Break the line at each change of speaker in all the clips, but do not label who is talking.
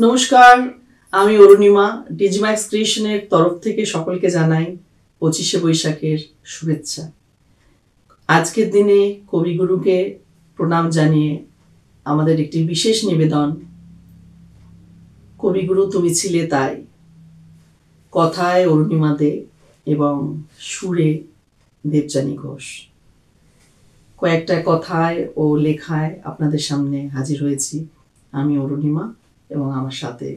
নমস্কার, আমি অরুণিমা ডিজিম্যাক্স ক্রিয়েশনের তরফ থেকে সকলকে জানাই 25শে বৈশাখের শুভেচ্ছা। আজকের দিনে কবিগুরুকে প্রণাম জানিয়ে আমাদের একটি বিশেষ নিবেদন। কবিগুরু তুমি ছিলে তাই, কথায় অরুণিমা দে এবং সুরে দেবযানী ঘোষ। কয়েকটা কথায় ও লেখায় আপনাদের সামনে হাজির হয়েছি আমি অরুণিমা এবং আমার সাথে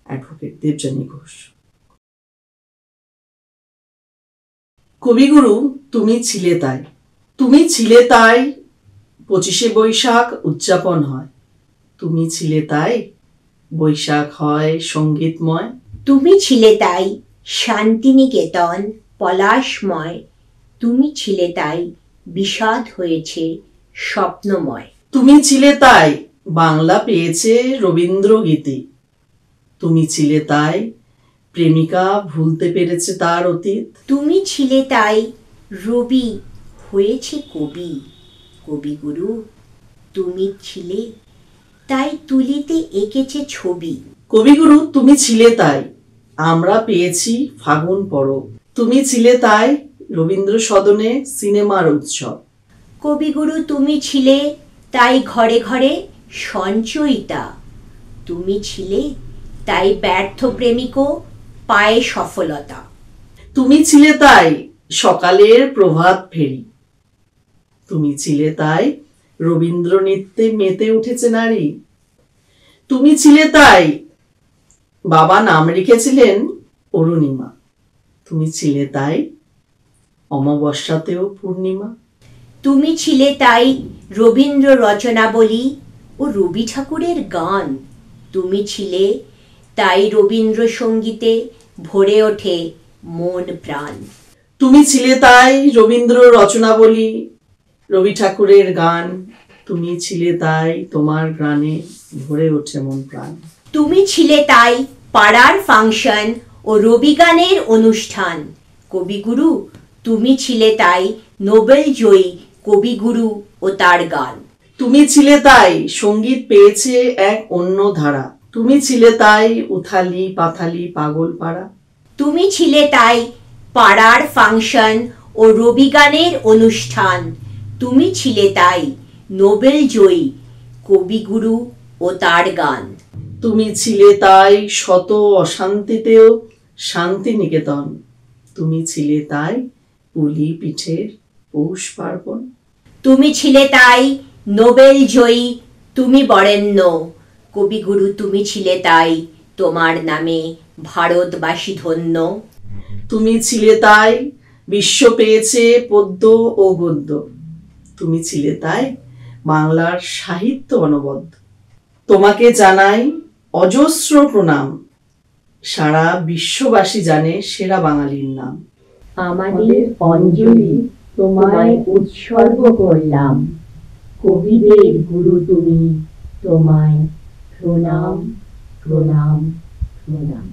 অ্যাডভোকেট দেবযানী ঘোষ। কবিগুরু তুমি ছিলে তাই, তুমি ছিলে তাই 25শে বৈশাখ উদযাপন হয়। তুমি ছিলে তাই বৈশাখ হয় সঙ্গীতময়।
তুমি ছিলে তাই শান্তিনিকেতন পলাশময়। তুমি ছিলে তাই বিষাদ হয়েছে স্বপ্নময়।
তুমি ছিলে তাই বাংলা পেয়েছে রবীন্দ্রগীতি। তুমি ছিলে তাই প্রেমিকা ভুলতে পেরেছে তার অতীত।
তুমি ছিলে তাই রবি হয়েছে কবি। কবিগুরু তুমি ছিলে তাই তুলিতে এঁকেছে ছবি।
কবিগুরু তুমি ছিলে তাই আমরা পেয়েছি ফাগুন পরব। তুমি ছিলে তাই রবীন্দ্র সদনে সিনেমার উৎসব।
কবিগুরু তুমি ছিলে তাই ঘরে ঘরে সঞ্চয়িতা। তুমি ছিলে তাই ব্যর্থ প্রেমিকও পায় সফলতা।
তুমি ছিলে তাই সকালের প্রভাত ফেরি। তুমি ছিলে তাই রবীন্দ্র নৃত্যে মেতে উঠেছে নারী। তুমি ছিলে তাই বাবা নাম রেখেছিলেন অরুণিমা। তুমি ছিলে তাই অমাবস্যাতেও পূর্ণিমা।
তুমি ছিলে তাই রবীন্দ্র রচনাবলী ও রবি ঠাকুরের গান। তুমি ছিলে তাই রবীন্দ্রসঙ্গীতে ভরে ওঠে মন প্রাণ।
তুমি ছিলে তাই রবীন্দ্র রচনাবলী রবি ঠাকুরের গান। তুমি ছিলে তাই তোমার গানে ভরে ওঠে মন প্রাণ।
তুমি ছিলে তাই পাড়ার ফাংশন ও রবি গানের অনুষ্ঠান। কবিগুরু তুমি ছিলে তাই নোবেল জয়ী কবিগুরু ও তার গান।
তুমি ছিলে তাই সঙ্গীত পেয়েছে এক অন্য ধারা। তুমি ছিলে তাই উথালি পাথালি পাগল পাড়া।
তুমি ছিলে তাই পাড়ার ফাংশন ও রবি গানের অনুষ্ঠান। তুমি ছিলে তাই নোবেল জয়ী কবিগুরু ও তার গান।
তুমি ছিলে তাই শত অশান্তিতেও শান্তি নিকেতন। তুমি ছিলে তাই পুলি পিঠের পৌষ পার্বণ।
তুমি ছিলে তাই নোবেল জয়ী তুমি বরেণ্য। কবিগুরু তুমি ছিলে তাই তোমার নামে ভারতবাসী ধন্য।
তুমি ছিলে তাই বিশ্ব পেয়েছে পদ্য ও গদ্য। তুমি ছিলে তাই বাংলার সাহিত্য অনবদ্য। তোমাকে জানাই অজস্র প্রণাম, সারা বিশ্ববাসী জানে সেরা বাঙালির নাম।
আমাদের অঞ্জলি তোমায় উৎসর্গ করলাম। কবিদের গুরু তুমি, তোমায় প্রণাম প্রণাম প্রণাম।